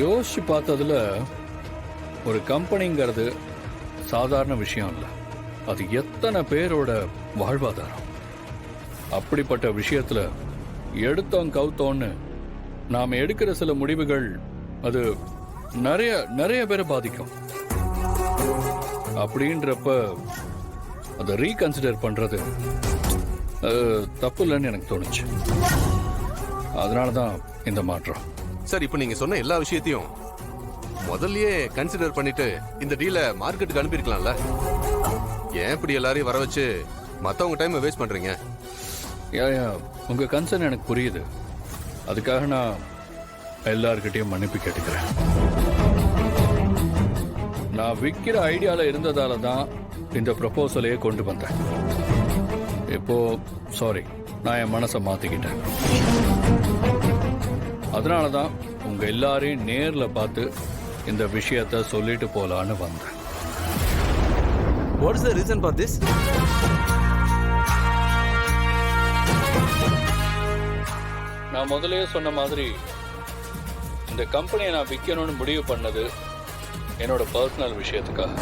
யோசிச்சு பார்த்ததுல ஒரு கம்பெனிங்கிறது சாதாரண விஷயம் இல்லை. அது எத்தனை பேரோட வாழ்வாதாரம். அப்படிப்பட்ட விஷயத்துல எடுத்தோம் கவுத்தோன்னு நாம் எடுக்கிற சில முடிவுகள் அது நிறைய நிறைய பேரை பாதிக்கும். அப்படின்றப்ப அதை ரீகன்சிடர் பண்றது தப்பு இல்லைன்னு எனக்கு தோணுச்சு. அதனால தான் இந்த மாற்றம். சார், இப்போ நீங்க சொன்ன எல்லா விஷயத்தையும் முதல்லயே கன்சிடர் பண்ணிட்டு இந்த டீலை மார்க்கெட்டுக்கு அனுப்பியிருக்கலாம்ல. ஏன் இப்படி எல்லாரையும் வர வச்சு மற்றவங்க டைமை வேஸ்ட் பண்றீங்க? உங்க கன்சர்ன் எனக்கு புரியுது. அதுக்காக நான் எல்லார்கிட்டையும் மன்னிப்பு கேட்டுக்கிறேன். நான் விற்கிற ஐடியால இருந்ததால தான் இந்த ப்ரொபோசலையே கொண்டு வந்தேன். இப்போ சாரி, நான் என் மனசை மாத்திக்கிட்டேன். அதனால தான் உங்க எல்லாரையும் நேர்ல பார்த்து இந்த விஷயத்த சொல்லிட்டு போலான்னு வந்தேன். What is the reason for this? நான் முதலே சொன்ன மாதிரி இந்த கம்பெனியை நான் விற்கணும்னு முடிவு பண்ணது என்னோட பர்சனல் விஷயத்துக்காக.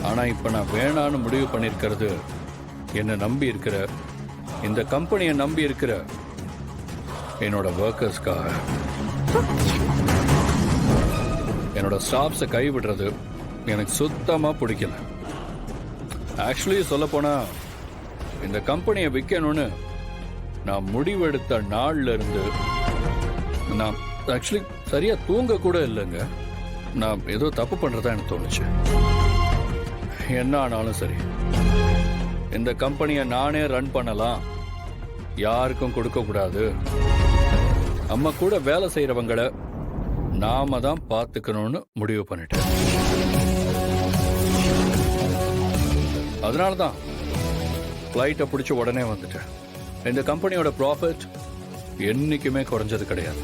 ஆனா இப்ப நான் வேணான்னு முடிவு பண்ணிருக்கிறது என்னை நம்பி இருக்கிற, இந்த கம்பெனியை நம்பி இருக்கிற என்னோட ஒர்க்கர்ஸ்க்காக. என்னோட ஸ்டாஃப்ஸை கைவிடுறது எனக்கு சுத்தமா பிடிக்கல. ஆக்சுவலி சொல்ல போனா இந்த கம்பெனியை விற்கணும்னு நான் முடிவெடுத்த நாள்ல இருந்து நான் ஆக்சுவலி சரியா தூங்க கூட இல்லைங்க. நான் ஏதோ தப்பு பண்றதா எனக்கு தோணுச்சு. என்ன ஆனாலும் சரி, இந்த கம்பெனியை நானே ரன் பண்ணலாம், யாருக்கும் கொடுக்க கூடாது, நம்ம கூட வேலை செய்யறவங்களை நாம தான் பார்த்துக்கணும்னு முடிவு பண்ணிட்டேன். அதனால தான் ஃப்ளைட்டை பிடிச்ச உடனே வந்துட்டேன். இந்த கம்பெனியோட ப்ராஃபிட் என்னைக்குமே குறைஞ்சது கிடையாது.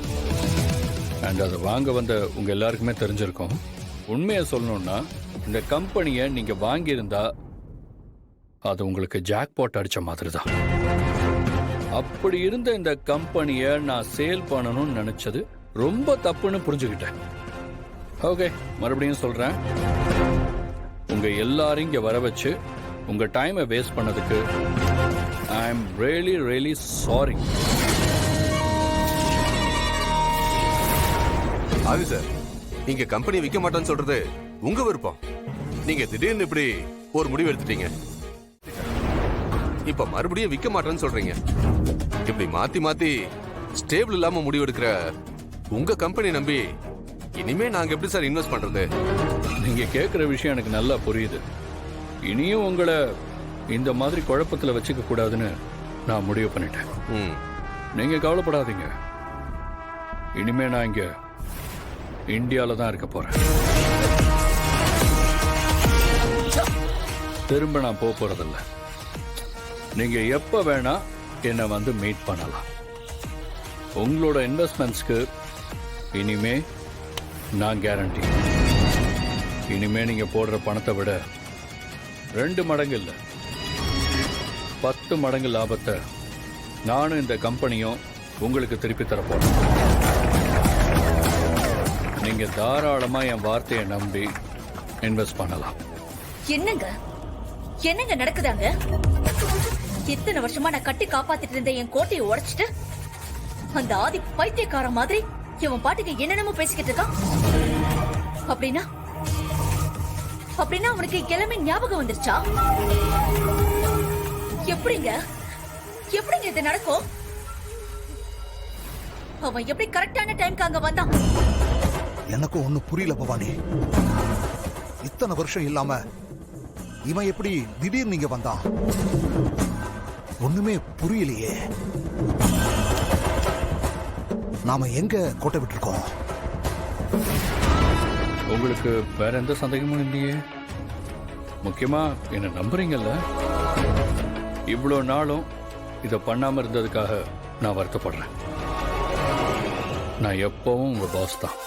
அண்ட் அதை வாங்க வந்த உங்க எல்லாருக்குமே தெரிஞ்சிருக்கும். உண்மையை சொல்லணும்னா இந்த கம்பெனியை நீங்க வாங்கியிருந்தா அது உங்களுக்கு ஜாக்பாட் அடிச்ச மாதிரி தான். அப்படி இருந்த இந்த கம்பெனியை நான் சேல் பண்ணணும்னு நினைச்சது ரொம்ப தப்புன்னு புரிஞ்சுக்கிட்டேன். ஓகே, மறுபடியும் சொல்றேன், உங்க எல்லாரும் இங்க வர வச்சு உங்க டைமை வேஸ்ட் பண்ணதுக்கு I am really really sorry. Aadhi sir, நீங்க கம்பெனி விற்க மாட்டேன்னு சொல்றது உங்க விருப்பம். நீங்க திடீர்னு இப்படி ஒரு முடிவு எடுத்துட்டீங்க. இப்ப மறுபடியும் விற்க மாட்டேன்னு சொல்றீங்க. இப்படி மாத்தி மாத்தி ஸ்டேபிள் இல்லாம முடிவு எடுக்கிற உங்க கம்பெனி நம்பி இனிமே நாங்க எப்படி சார் இன்வெஸ்ட் பண்றது? நீங்க கேட்கிற விஷயம் எனக்கு நல்லா புரியுது. இனியும் உங்களை இந்த மாதிரி குழப்பத்துல வச்சுக்க கூடாதுன்னு நான் முடிவு பண்ணிட்டேன். நீங்க கவலைப்படாதீங்க. இனிமே நான் இங்க இந்தியால தான் இருக்க போறேன். திரும்ப நான் போறதில்ல. நீங்க எப்ப வேணா என்னை வந்து மீட் பண்ணலாம். உங்களோட இன்வெஸ்ட்மெண்ட்ஸ்க்கு இனிமே நான் கேரண்டி. இனிமே நீங்க போடுற பணத்தை விட 2 மடங்கு இல்ல 10 மடங்கு லாபத்தை நானும் இந்த கம்பெனியும் உங்களுக்கு திருப்பி தரப்போறேன். நீங்க தாராளமா என் வார்த்தையை நம்பி இன்வெஸ்ட் பண்ணலாம். என்னங்க என்னங்க நடக்குதாங்க? இத்தனை வருஷமா நான் கட்டி காப்பாத்திட்டு இருந்த என் கோட்டையை உடைச்சிட்டு அந்த ஆதி பைத்தியக்கார மாதிரி இவன் பாட்டுக்கு என்னென்னமோ பேசிக்கிட்டு இருக்கான். அப்படின்னா அப்படின்னா அவனுக்கு கிளம்பி ஞாபகம் வந்துருச்சா? எப்படிங்க எப்படிங்க இது நடக்கும்? அவன் எப்படி கரெக்டான டைம்க்கு அங்க வந்தான்? எனக்கு ஒண்ணு புரியல பவானி. இத்தனை வருஷம் இல்லாம இவன் எப்படி திடீர்னு நீங்க வந்தான்? ஒண்ணுமே புரியலையே. நாம எங்க கோட்டை விட்டுருக்கோம்? உங்களுக்கு வேற எந்த சந்தேகமும் இல்லையே? முக்கியமா என்ன நம்புறீங்கல்ல? இவ்வளோ நாளும் இதை பண்ணாம இருந்ததுக்காக நான் வருத்தப்படுறேன். நான் எப்பவும் உங்க பாஸ் தான்,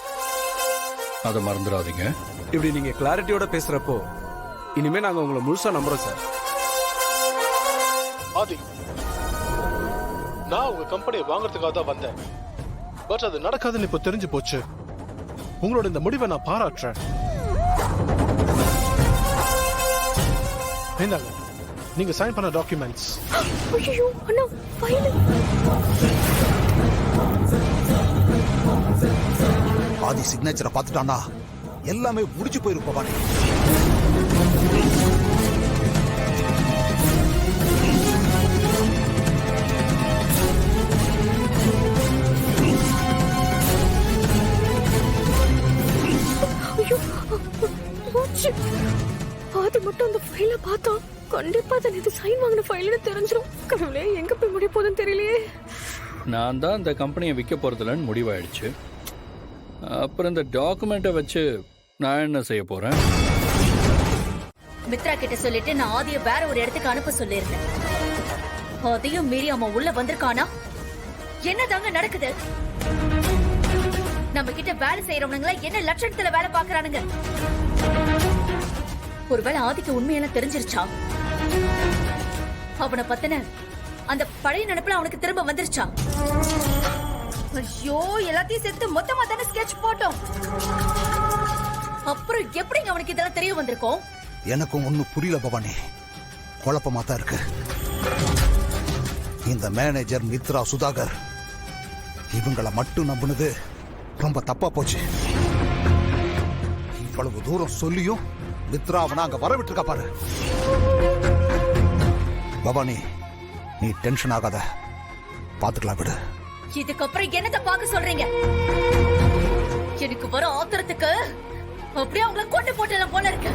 அதை மறந்துடாதீங்க. இப்படி நீங்க கிளாரிட்டியோட பேசுறப்போ இனிமே நாங்க உங்களை முழுசா நம்புறோம் சார். ஆதி, நான் உங்க கம்பெனியை வாங்குறதுக்காக தான் வந்தேன். பட் அது நடக்காதுன்னு இப்போ தெரிஞ்சு போச்சு. உங்களோட இந்த முடிவை நான் பாராட்டுறேன். என்னங்க நீங்க சைன் பண்ண டாக்குமெண்ட்ஸ். ஐயோ அண்ணா ஃபைல். ஆதி சிக்னேச்சரை பார்த்துட்டானா எல்லாமே முடிச்சு போயிரும் பவானி. ஐயோ போச்சு. ஆதி மட்டும் அந்த ஃபைல பார்த்தா கண்டிப்பா தான் இது சைன் வாங்கின ஃபைல்னு தெரிஞ்சிடும். கடவுளே எங்க போய் முடிய போகுதுன்னு தெரியலையே. நான் தான் இந்த கம்பெனியை விற்க போகிறதில்லன்னு முடிவாயிடுச்சு. அப்புறம் இந்த டாக்குமெண்ட்டை வச்சு நான் என்ன செய்ய போகிறேன்? மித்ரா கிட்ட சொல்லிட்டு நான் ஆதிய வேற ஒரு இடத்துக்கு அனுப்ப சொல்லியிருந்தேன். அதையும் மீறி அவன் உள்ள வந்திருக்கானா? என்னதாங்க நடக்குது? நம்ம கிட்ட வேலை செய்யறவனுங்கள என்ன லட்சணத்துல வேலை பாக்குறானுங்க? ஒருவேளை ஆதிக்கு உண்மையெல்லாம் தெரிஞ்சிருச்சா? அவனை பத்தின அந்த பழைய நினைப்புல அவனுக்கு திரும்ப வந்துருச்சா? ஐயோ எல்லாத்தையும் சேர்த்து மொத்தமா தானே ஸ்கெட்ச் போட்டோம். அப்புறம் எப்படிங்க அவனுக்கு இதெல்லாம் தெரிய வந்திருக்கும்? எனக்கும் ஒன்னும் புரியல பவானி. குழப்பமா தான் இருக்கு. இந்த மேனேஜர் மித்ரா சுதாகர் இவங்களை மட்டும் நம்பினது ரொம்ப தப்பா போச்சு. இவ்வளவு தூரம் சொல்லியும் மித்ரா அவனை அங்க வர விட்டுருக்கா பாரு. பவானி நீ டென்ஷன் ஆகாத, பாத்துக்கலாம் விடு. இதுக்கப்புறம் என்னத்தை பார்க்க சொல்றீங்க? எனக்கு வர ஆத்திரத்துக்கு அப்படியே அவங்கள கொண்டு போட்டலாம் போல இருக்கு.